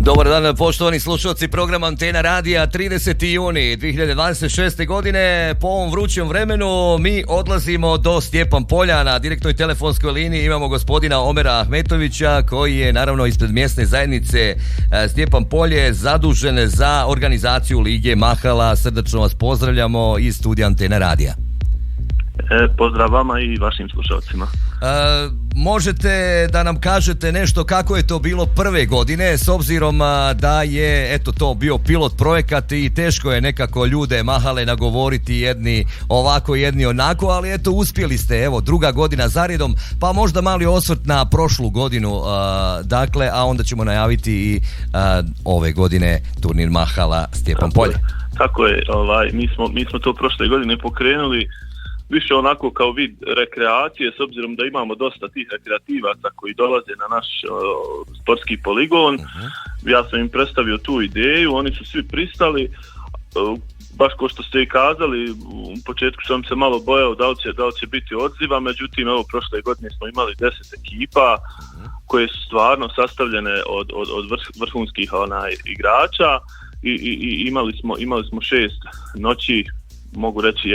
Dobar dan, poštovani slušalci programa Antena Radija. 30. juni 2026. godine. Po ovom vrućem vremenu mi odlazimo do Stjepan Polja. Na direktnoj telefonskoj liniji imamo gospodina Omera Ahmetovića, koji je naravno ispred mjesne zajednice Stjepan Polje zadužen za organizaciju Lige Mahala. Srdačno vas pozdravljamo iz studija Antena Radija. Pozdrav vama i vašim slušalcima. Možete da nam kažete nešto kako je to bilo prve godine, s obzirom da je to bio pilot projekat i teško je nekako ljude Mahale nagovoriti, jedni ovako, jedni onako, ali uspjeli ste, druga godina zaredom, pa možda mali osvrt na prošlu godinu, a onda ćemo najaviti i ove godine turnir Mahala Stjepan Polje. Tako je, mi smo to prošle godine pokrenuli više onako kao vid rekreacije, s obzirom da imamo dosta tih rekreativaca koji dolaze na naš sportski poligon. Ja sam im predstavio tu ideju, oni su svi pristali, baš kao što ste i kazali, u početku sam se malo bojao da li će biti odziva, međutim prošle godine smo imali 10 ekipa koje su stvarno sastavljene od vrhunskih igrača i imali smo 6 noći, mogu reći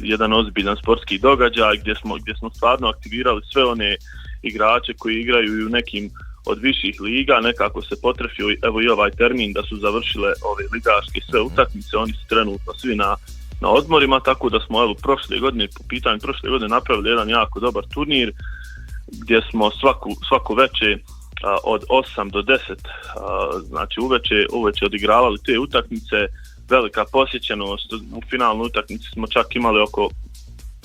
jedan ozbiljan sportski događaj gdje smo stvarno aktivirali sve one igrače koji igraju u nekim od viših liga. Nekako se potrefio i ovaj termin da su završile ove ligaške sve utakmice, oni su trenutno svi na odmorima, tako da smo prošle godine napravili jedan jako dobar turnir gdje smo svako veče od 8 do 10 znači uveče odigravali te utakmice. Velika posjećenost, u finalnoj utakmici smo čak imali oko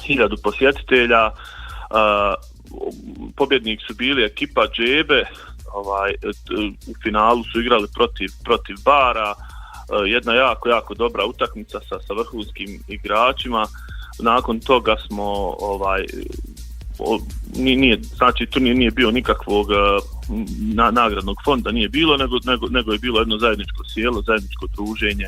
1000 posjetitelja. Pobjednik su bili ekipa Džebe, u finalu su igrali protiv Bara, jedna jako dobra utakmica sa vrhunskim igračima. Nakon toga smo turnir nije bio nikakvog nagradnog fonda, nije bilo, nego je bilo jedno zajedničko sjelo, zajedničko druženje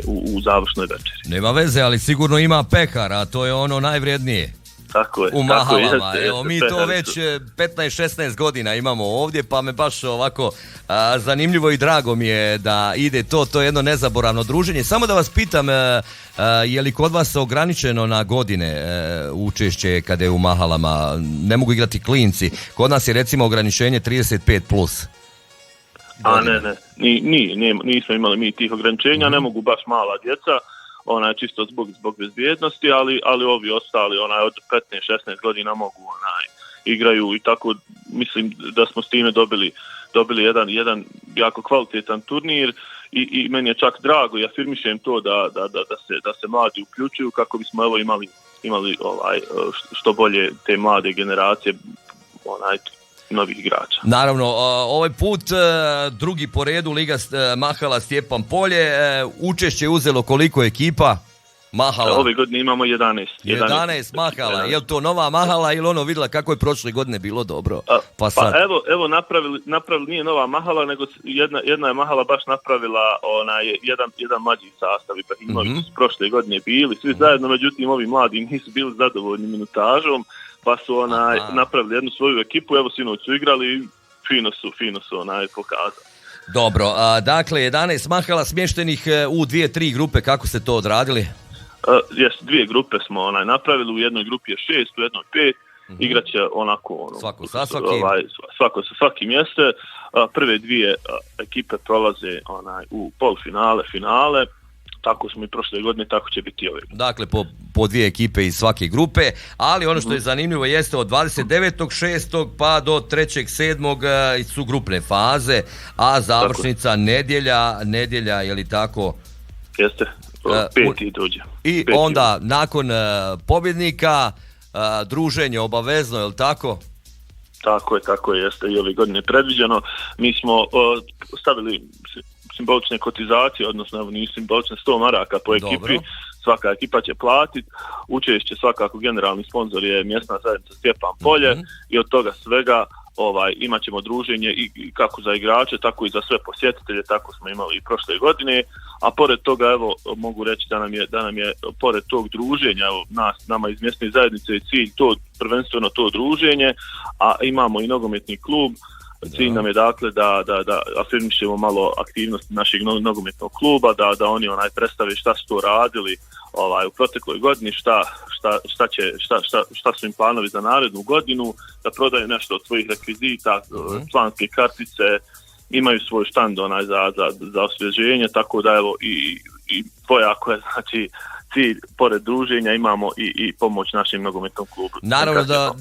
u završnoj večeri. Nema veze, ali sigurno ima pekar, a to je ono najvrijednije. Tako je. U Mahalama. Mi to već 15-16 godina imamo ovdje, pa me baš ovako zanimljivo i drago mi je da ide to je jedno nezaboravno druženje. Samo da vas pitam, je li kod vas ograničeno na godine učešće kada je u Mahalama? Ne mogu igrati klinci. Kod nas je recimo ograničenje 35+. Ne. Nismo imali mi tih ograničenja, ne mogu baš mala djeca. Čisto zbog bezbjednosti, ali ovi ostali od 15-16 godina mogu igraju i tako mislim da smo s time dobili jedan jako kvalitetan turnir i meni je čak drago i afirmišem to da se mladi uključuju kako bismo imali što bolje te mlade generacije novih igrača. Naravno, ovaj put drugi po redu Liga Mahala Stjepan Polje, učešće je uzelo koliko ekipa Mahala? Ove godine imamo 11 Mahala, je li to nova Mahala ili vidjela kako je prošle godine bilo dobro? Evo napravili nije nova Mahala, nego jedna je Mahala baš napravila jedan mlađi sastav, imali su prošle godine bili svi zajedno, međutim ovi mladi nisu bili zadovoljni minutažom, pa su napravili jednu svoju ekipu, sinoć su igrali i fino su pokazali. Dobro, dakle 11 Mahala smještenih u 2-3 grupe, kako ste to odradili? Dvije grupe smo napravili, u jednoj grupi je 6, u jednoj 5, igraće svako sa svakim. Svako sa svakim mjeste. Prve dvije ekipe prolaze u polfinale, finale. Tako smo i prošle godine, tako će biti ove. Dakle, po dvije ekipe iz svake grupe, ali ono što je zanimljivo jeste od 29.6. pa do 3.7. su grupne faze, a završnica nedjelja, je li tako? Jeste, 5. dođe. I onda nakon pobjednika druženje obavezno, je li tako? Tako je, jeste i ove godine predviđeno. Mi smo stavili simbolične kotizacije, odnosno nisu simbolične 100 maraka po ekipi. Dobro. Svaka ekipa će platiti. Učešće svakako generalni sponsor je mjesna zajednica Stjepan Polje i od toga svega imat ćemo druženje i kako za igrače, tako i za sve posjetitelje, tako smo imali i prošle godine, a pored toga mogu reći da nam je pored tog druženja, nama iz mjesne zajednice je cilj prvenstveno to druženje, a imamo i nogometni klub Cilj nam je dakle da afirmišemo malo aktivnosti našeg nogometnog kluba, da oni predstave šta su to radili u protekloj godini, šta su im planovi za narednu godinu, da prodaju nešto od svojih rekvizita, članske kartice, imaju svoj štand za osvježenje, tako da evo i dvojako je znači cilj, pored druženja imamo i pomoć našem nogometnom klubu. Naravno da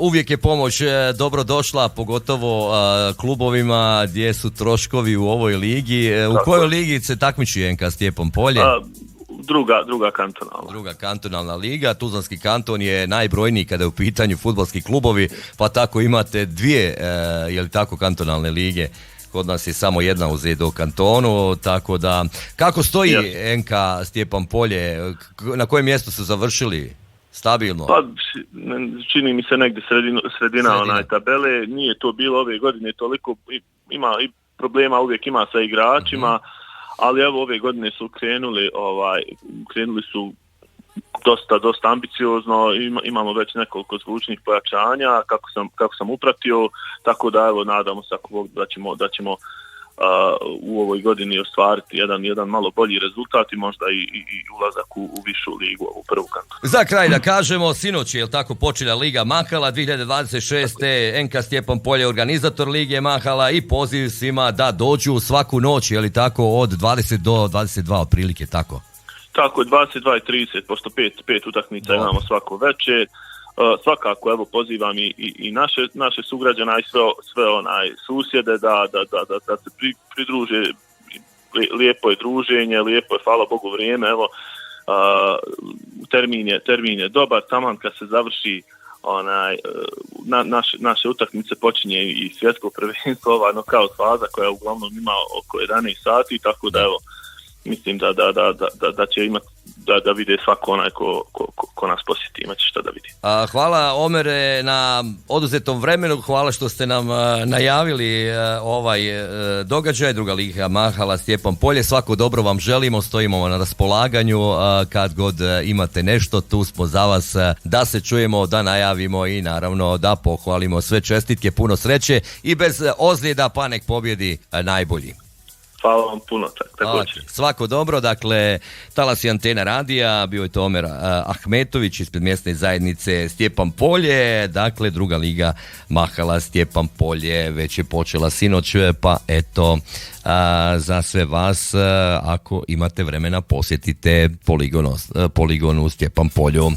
uvijek je pomoć dobro došla, pogotovo klubovima gdje su troškovi u ovoj ligi. U kojoj ligi se takmiči NK Stjepan Polje? Druga kantonalna. Druga kantonalna liga. Tuzlanski kanton je najbrojniji kada je u pitanju fudbalski klubovi, pa tako imate dvije, je li tako, kantonalne lige. Kod nas je samo jedna u ZDO kantonu, tako da kako stoji NK Stjepan Polje, na kojem mjestu su završili? Stabilno? Pa čini mi se negdje sredina tabele, nije to bilo ove godine toliko, ima i problema uvijek ima sa igračima, ali evo ove godine su krenuli su dosta ambiciozno, imamo već nekoliko zvučnih pojačanja kako sam upratio, tako da evo nadamo se da ćemo u ovoj godini ostvariti jedan malo bolji rezultat i možda i ulazak u višu ligu, u prvu kantonu. Za kraj da kažemo, sinoć je tako počela Liga Mahala 2026. NK Stjepan Polje organizator Lige Mahala i poziv svima da dođu svaku noć, je li tako, od 20 do 22 otprilike, tako? Tako je, 22 i 30, pošto pet utakmica imamo svako večer. Svakako evo pozivam i naše sugrađana i sve susjede da se pridruže. Lijepo je druženje, lijepo je, hvala Bogu, vrijeme, evo termin je dobar, taman kad se završi naše utakmice počinje i svjetsko prvenstvo, nokaut faza koja uglavnom ima oko 11 sati, tako da evo mislim da će imati da vide svako onaj ko nas posjeti, imat će šta da vidi. Hvala Omere na oduzetom vremenu, hvala što ste nam najavili ovaj događaj, druga Liga Mahala Stjepan Polje, svako dobro vam želimo, stojimo vam na raspolaganju, kad god imate nešto, tu smo za vas da se čujemo, da najavimo i naravno da pohvalimo. Sve čestitke, puno sreće i bez ozljeda, pa nek pobjedi najbolji. Hvala vam puno, također. Svako dobro, dakle, talas i antena radija, bio je to Omer Ahmetović ispred mjesne zajednice Stjepan Polje, dakle, druga Liga Mahala Stjepan Polje već je počela sinoć, pa eto, za sve vas, ako imate vremena, posjetite poligonu Stjepan Polju.